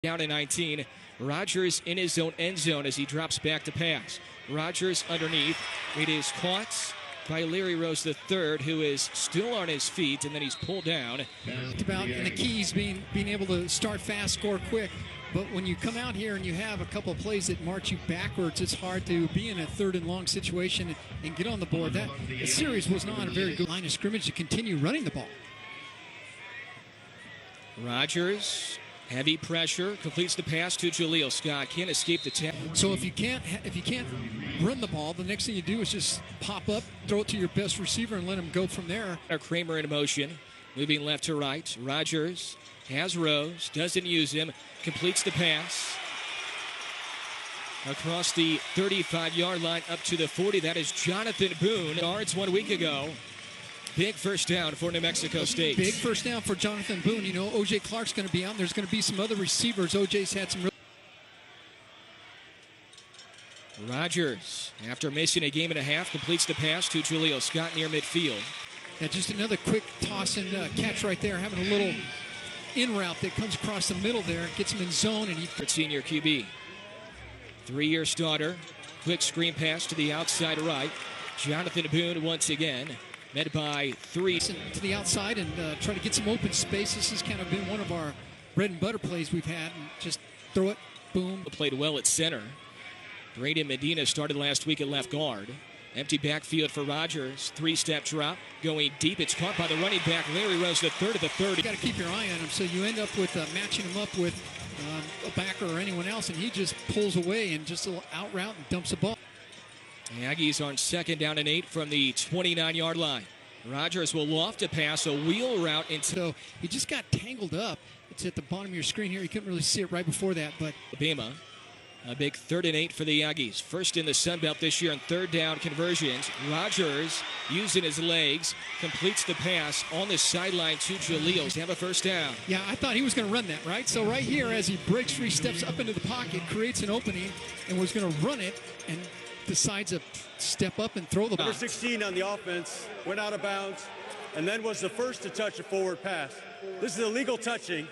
Down to 19. Rogers in his own end zone as he drops back to pass. Rogers underneath. It is caught by Larry Rose III, who is still on his feet, and then he's pulled down. About in the keys being able to start fast, score quick. But when you come out here and you have a couple of plays that march you backwards, it's hard to be in a third and long situation and get on the board. That the series was not a very good line of scrimmage to continue running the ball. Rogers, heavy pressure, completes the pass to Jaleel Scott. Can't escape the tap. So if you can't run the ball, the next thing you do is just pop up, throw it to your best receiver, and let him go from there. Kramer in motion, moving left to right. Rogers has Rose, doesn't use him, completes the pass across the 35-yard line up to the 40. That is Jonathan Boone. Yards 1 week ago. Big first down for New Mexico State. Big first down for Jonathan Boone. You know, O.J. Clark's going to be out. There's going to be some other receivers. O.J.'s had some. Rogers, after missing a game and a half, completes the pass to Jaleel Scott near midfield. Yeah, just another quick toss and catch right there. Having a little in route that comes across the middle there. Gets him in zone. And he. Senior QB. 3-year starter. Quick screen pass to the outside right. Jonathan Boone once again. Met by 3. To the outside and try to get some open space. This has kind of been one of our bread and butter plays we've had. And just throw it, boom. Played well at center. Braden Medina started last week at left guard. Empty backfield for Rogers. 3-step drop. Going deep. It's caught by the running back, Larry Rose, the third of the 30. You got to keep your eye on him. So you end up with matching him up with a backer or anyone else. And he just pulls away and just a little out route and dumps the ball. The Aggies on 2nd down and 8 from the 29-yard line. Rogers will loft a pass, a wheel route into. So he just got tangled up. It's at the bottom of your screen here. You couldn't really see it right before that, but Alabama. A big 3rd and 8 for the Aggies. First in the Sun Belt this year in 3rd down conversions. Rogers using his legs completes the pass on the sideline to Jaleel. Have a first down. Yeah, I thought he was going to run that, right? So right here, as he breaks 3 steps up into the pocket, creates an opening, and was going to run it, and decides to step up and throw the ball. Number 16 on the offense went out of bounds and then was the first to touch a forward pass. This is illegal touching.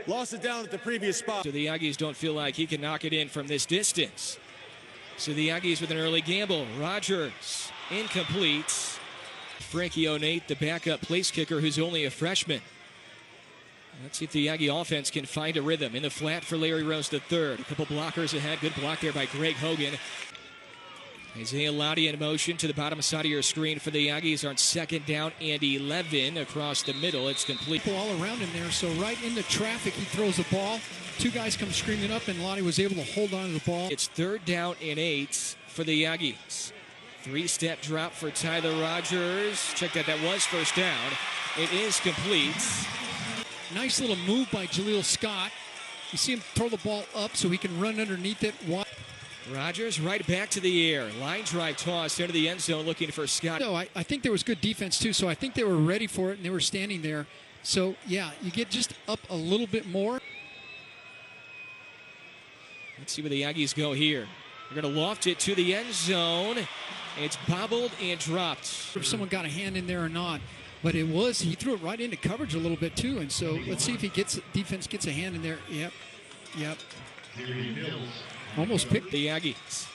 Lost it down at the previous spot. So the Aggies don't feel like he can knock it in from this distance. So the Aggies with an early gamble. Rogers incomplete. Frankie O'Nate, the backup place kicker, who's only a freshman. Let's see if the Aggie offense can find a rhythm. In the flat for Larry Rose III. A couple blockers ahead. Good block there by Greg Hogan. Isaiah Lottie in motion to the bottom side of your screen for the Aggies on 2nd down and 11 across the middle. It's complete. All around him there, so right into traffic, he throws the ball. 2 guys come screaming up, and Lottie was able to hold on to the ball. It's 3rd down and 8 for the Aggies. 3-step drop for Tyler Rogers. Check that was first down. It is complete. Nice little move by Jaleel Scott. You see him throw the ball up so he can run underneath it. Rogers right back to the air. Line drive toss into the end zone looking for Scott. No, I think there was good defense too, so I think they were ready for it and they were standing there. So, yeah, you get just up a little bit more. Let's see where the Aggies go here. They're going to loft it to the end zone. It's bobbled and dropped. If someone got a hand in there or not. But he threw it right into coverage a little bit too. And so let's see if defense gets a hand in there. Yep. Almost picked the Aggies.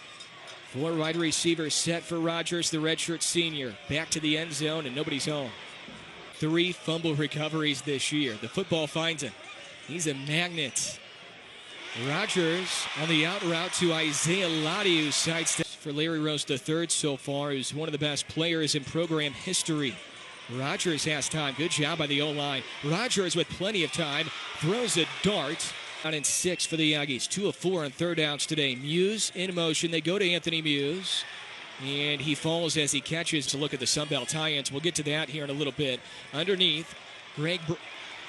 4 wide receivers set for Rogers, the redshirt senior. Back to the end zone, and nobody's home. 3 fumble recoveries this year. The football finds him. He's a magnet. Rogers on the out route to Isaiah Lottie, who sidesteps for Larry Rose III so far, who's one of the best players in program history. Rogers has time. Good job by the O-line. Rogers with plenty of time. Throws a dart. Down in 6 for the Aggies. 2 of 4 on 3rd downs today. Muse in motion. They go to Anthony Muse. And he falls as he catches. To look at the Sunbelt tie-ins. We'll get to that here in a little bit. Underneath, Greg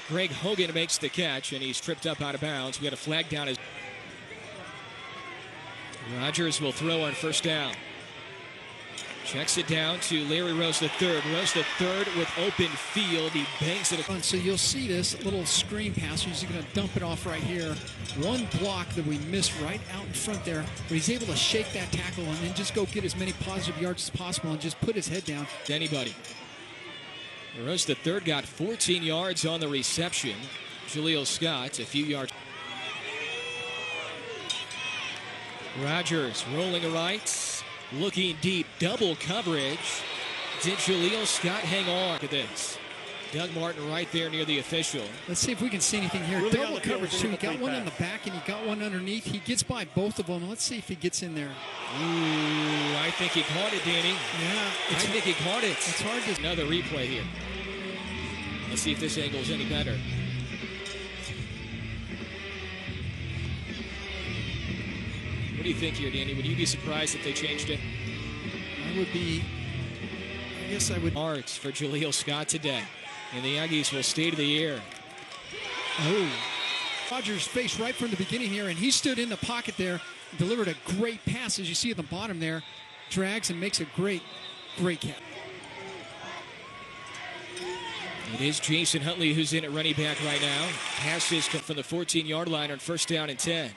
Hogan makes the catch, and he's tripped up out of bounds. We got a flag down. Rogers will throw on first down. Checks it down to Larry Rose III. Rose III with open field. He bangs it. So you'll see this little screen pass. He's going to dump it off right here. One block that we missed right out in front there. But he's able to shake that tackle and then just go get as many positive yards as possible and just put his head down. Anybody. Rose III got 14 yards on the reception. Jaleel Scott a few yards. Rogers rolling right, looking deep, double coverage. Did Jaleel Scott hang on? Look at this. Doug Martin right there near the official. Let's see if we can see anything here. Really Double coverage, too. He got one in the back and he got one underneath. He gets by both of them. Let's see if he gets in there. Ooh, I think he caught it, Danny. Yeah. I think he caught it. It's hard to... Another replay here. Let's see if this angle is any better. What do you think here, Danny? Would you be surprised if they changed it? I would be... I guess I would... Arts for Jaleel Scott today. And the Aggies will stay to the air. Oh. Rogers faced right from the beginning here, and he stood in the pocket there, delivered a great pass, as you see at the bottom there. Drags and makes a great catch. It is Jason Huntley who's in at running back right now. Passes come from the 14-yard line on first down and 10.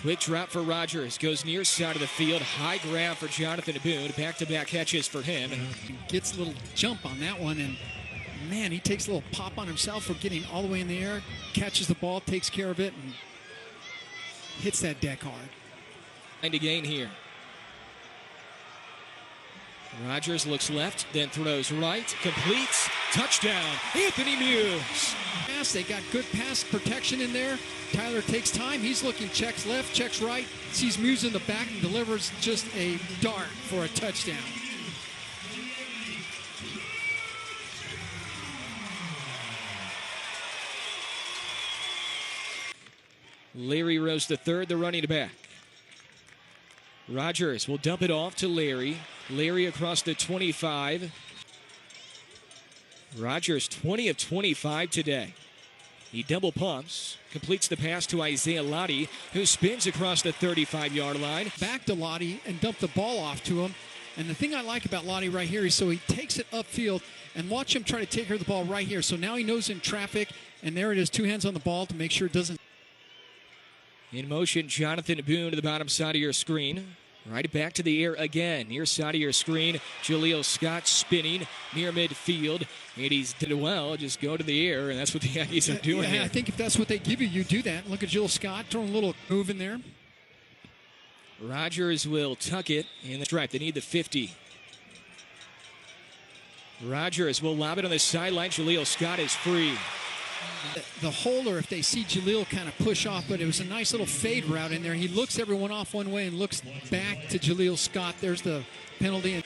Quick drop for Rogers. Goes near side of the field. High grab for Jonathan Boone. Back-to-back catches for him. Gets a little jump on that one, and man, he takes a little pop on himself for getting all the way in the air. Catches the ball, takes care of it, and hits that deck hard. And a gain here. Rogers looks left, then throws right. Completes. Touchdown. Anthony Muse. They got good pass protection in there. Tyler takes time. He's looking, checks left, checks right. Sees Muse in the back and delivers just a dart for a touchdown. Larry Rose III, the running back. Rogers will dump it off to Larry. Larry across the 25. Rogers 20 of 25 today. He double pumps, completes the pass to Isaiah Lottie, who spins across the 35-yard line. Back to Lottie and dump the ball off to him. And the thing I like about Lottie right here is so he takes it upfield and watch him try to take her the ball right here. So now he knows in traffic, and there it is, 2 hands on the ball to make sure it doesn't. In motion, Jonathan Boone to the bottom side of your screen. Right back to the air again. Near side of your screen, Jaleel Scott spinning near midfield. And he's did well. Just go to the air, and that's what the Aggies are doing here. I think if that's what they give you, you do that. Look at Jaleel Scott throwing a little move in there. Rogers will tuck it in the stripe. They need the 50. Rogers will lob it on the sideline. Jaleel Scott is free. The holder, if they see Jaleel kind of push off, but it was a nice little fade route in there. He looks everyone off one way and looks back to Jaleel Scott. There's the penalty.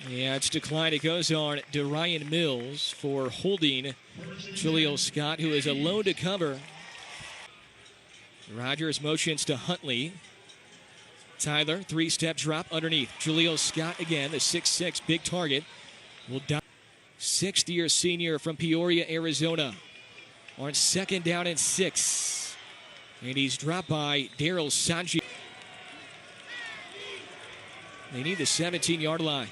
Yeah, it's declined. It goes on to Ryan Mills for holding Jaleel Scott, who is alone to cover. Rogers motions to Huntley. Tyler, 3-step drop underneath. Jaleel Scott again, the 6'6", big target. Will die. 6th-year senior from Peoria, Arizona. On 2nd down and 6. And he's dropped by Daryl Sanji. They need the 17-yard line.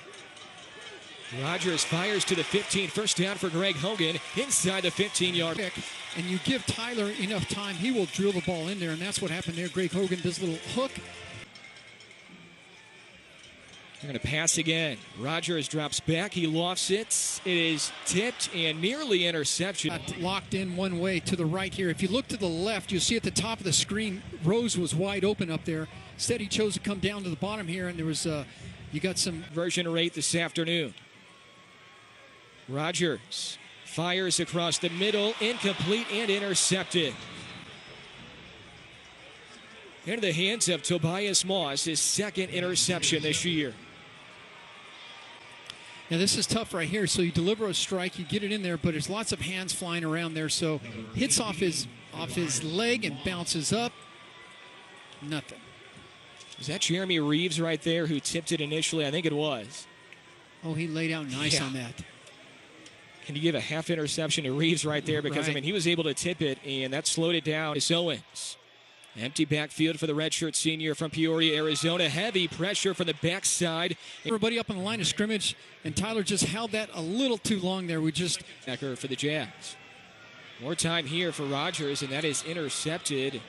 Rogers fires to the 15. First down for Greg Hogan inside the 15-yard pick. And you give Tyler enough time, he will drill the ball in there, and that's what happened there. Greg Hogan does a little hook. They're going to pass again. Rogers drops back. He lofts it. It is tipped and nearly interception. Got locked in one way to the right here. If you look to the left, you'll see at the top of the screen, Rose was wide open up there. Instead, he chose to come down to the bottom here, and there was, you got some... Version rate this afternoon. Rogers fires across the middle, incomplete and intercepted. Into the hands of Tobias Moss, his 2nd interception this year. Now this is tough right here. So you deliver a strike, you get it in there, but there's lots of hands flying around there. So hits off his leg and bounces up. Nothing. Is that Jeremy Reeves right there who tipped it initially? I think it was. Oh, he laid out nice on that. Can you give a half interception to Reeves right there? Because, I mean, he was able to tip it, and that slowed it down. It's Owens. Empty backfield for the redshirt senior from Peoria, Arizona. Heavy pressure from the backside. Everybody up on the line of scrimmage, and Tyler just held that a little too long there. Becker for the Jags. More time here for Rogers, and that is intercepted.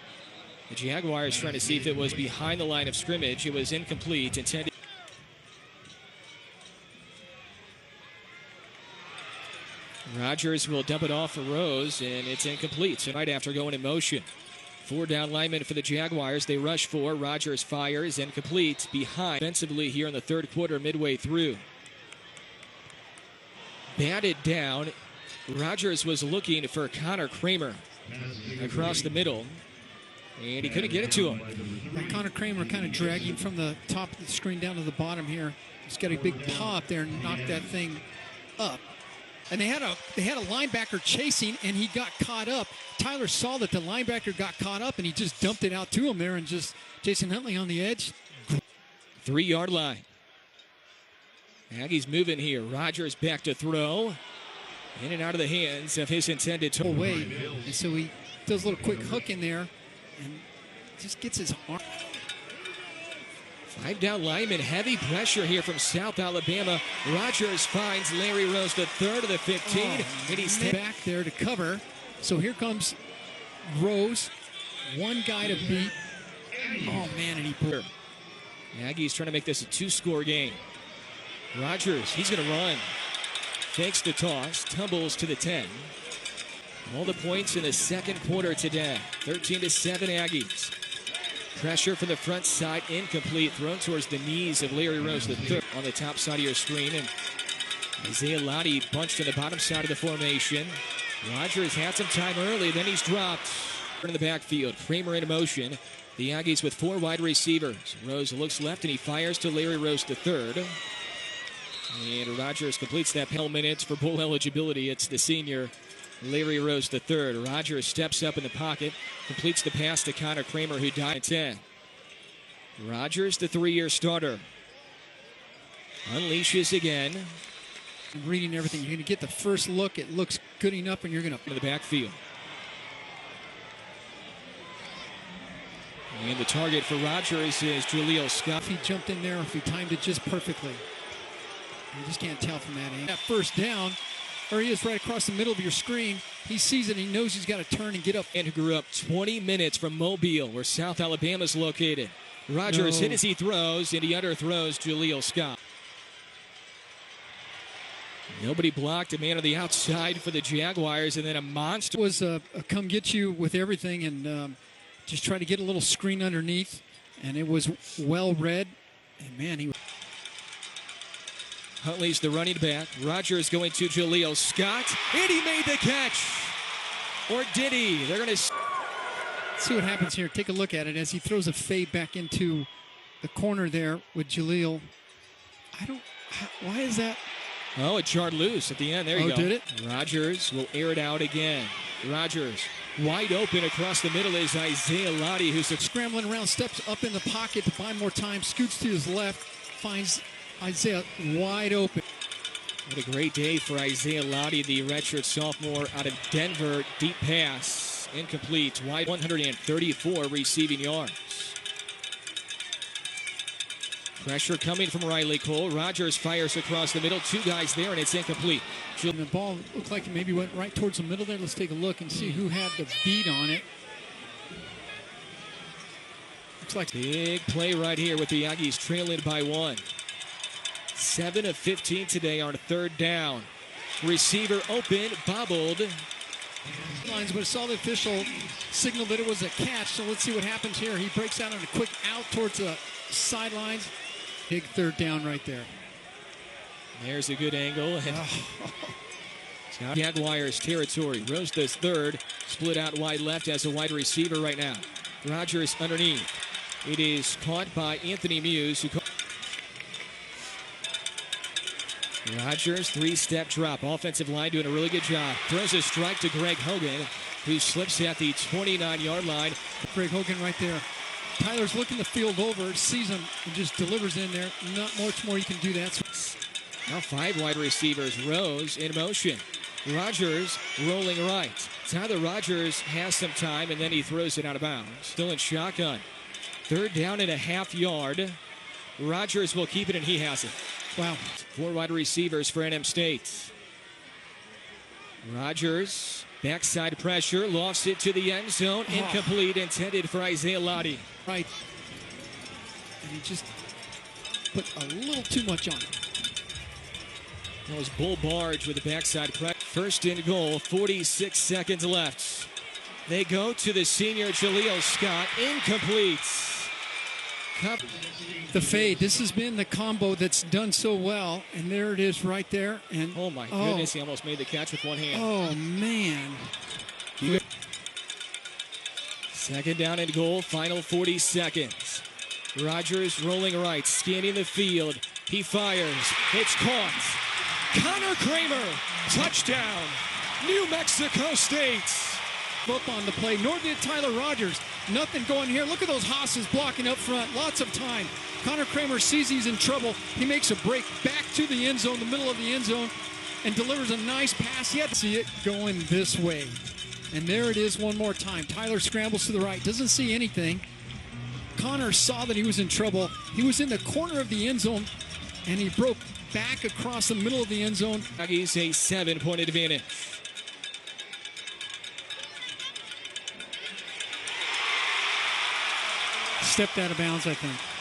The Jaguars trying to see if it was behind the line of scrimmage. It was incomplete. Intended. Rogers will dump it off for Rose, and it's incomplete. So right after going in motion. Four down linemen for the Jaguars. They rush four. Rodgers fires and completes behind offensively here in the third quarter, midway through. Batted down. Rodgers was looking for Connor Kramer across the middle, and he couldn't get it to him. Connor Kramer kind of dragging from the top of the screen down to the bottom here. He's got a big paw up there and knocked that thing up. And they had a linebacker chasing, and he got caught up. Tyler saw that the linebacker got caught up, and he just dumped it out to him there, and just Jason Huntley on the edge. 3-yard line. Aggies moving here. Rodgers back to throw. In and out of the hands of his intended target. Away. And so he does a little quick hook in there and just gets his arm. 5 down lineman, heavy pressure here from South Alabama. Rodgers finds Larry Rose, the third of the 15. And he's back there to cover. So here comes Rose. One guy to beat. Oh, man, and he pulled. Aggies trying to make this a 2-score game. Rodgers, he's going to run. Takes the toss, tumbles to the 10. All the points in the second quarter today. 13-7 Aggies. Pressure from the front side, incomplete. Thrown towards the knees of Larry Rose III on the top side of your screen. And Isaiah Lottie bunched on the bottom side of the formation. Rodgers had some time early, then he's dropped. In the backfield, Kramer in motion. The Aggies with 4 wide receivers. Rose looks left and he fires to Larry Rose III. And Rodgers completes that penalty minutes for bowl eligibility. It's the senior, Larry Rose III. Rodgers steps up in the pocket, completes the pass to Connor Kramer, who died at 10. Rodgers, the 3-year starter, unleashes again. Reading everything. You're going to get the first look. It looks good enough, and you're going to... In the backfield. And the target for Rodgers is Jaleel Scott. If he jumped in there, if he timed it just perfectly. You just can't tell from that angle. That first down, there he is right across the middle of your screen. He sees it, he knows he's got to turn and get up. And who grew up 20 minutes from Mobile, where South Alabama's located. Rodgers hit as he throws, and he underthrows Jaleel Scott. Nobody blocked, a man on the outside for the Jaguars, and then a monster. It was a come get you with everything, and just try to get a little screen underneath, and it was well read. And man, he... Huntley's the running back. Rodgers going to Jaleel Scott, and he made the catch. Or did he? They're going to see what happens here. Take a look at it as he throws a fade back into the corner there with Jaleel. Why is that? Oh, it jarred loose at the end. There you go. Oh, did it? Rodgers will air it out again. Rodgers wide open across the middle is Isaiah Lottie, who's scrambling around, steps up in the pocket to buy more time, scoots to his left, finds Isaiah wide open. What a great day for Isaiah Lottie, the redshirt sophomore out of Denver. Deep pass, incomplete, wide 134 receiving yards. Pressure coming from Riley Cole. Rodgers fires across the middle. 2 guys there, and it's incomplete. And the ball looked like it maybe went right towards the middle there. Let's take a look and see who had the beat on it. Looks like big play right here with the Aggies trailing by 1. 7 of 15 today on 3rd down. Receiver open, bobbled. Lines, but saw the official signal that it was a catch, so let's see what happens here. He breaks out on a quick out towards the sidelines. Big 3rd down right there. There's a good angle. Jaguars territory. Rose the 3rd, split out wide left as a wide receiver right now. Rodgers underneath. It is caught by Anthony Muse, who Rodgers, 3-step drop. Offensive line doing a really good job. Throws a strike to Greg Hogan, who slips at the 29-yard line. Greg Hogan right there. Tyler's looking the field over, sees him, and just delivers in there. Not much more you can do that. Now 5 wide receivers. Rose in motion. Rodgers rolling right. Tyler Rodgers has some time, and then he throws it out of bounds. Still in shotgun. 3rd down and a half-yard. Rodgers will keep it, and he has it. Wow. 4 wide receivers for NM State. Rodgers, backside pressure, lost it to the end zone. Incomplete, intended for Isaiah Lottie. Right. And he just put a little too much on it. That was Bull Barge with the backside pressure. 1st and goal, 46 seconds left. They go to the senior Jaleel Scott. Incomplete. The fade. This has been the combo that's done so well. And there it is right there. And oh, my goodness. He almost made the catch with one hand. Oh, man. Second down and goal. Final 40 seconds. Rogers rolling right. Scanning the field. He fires. It's caught. Connor Kramer. Touchdown. New Mexico State. Up on the play, nor did Tyler Rogers. Nothing going here. Look at those hosses blocking up front. Lots of time. Connor Kramer sees he's in trouble. He makes a break back to the end zone, the middle of the end zone, and delivers a nice pass. He had to see it going this way. And there it is one more time. Tyler scrambles to the right. Doesn't see anything. Connor saw that he was in trouble. He was in the corner of the end zone, and he broke back across the middle of the end zone. Aggie's a 7-point advantage. Stepped out of bounds, I think.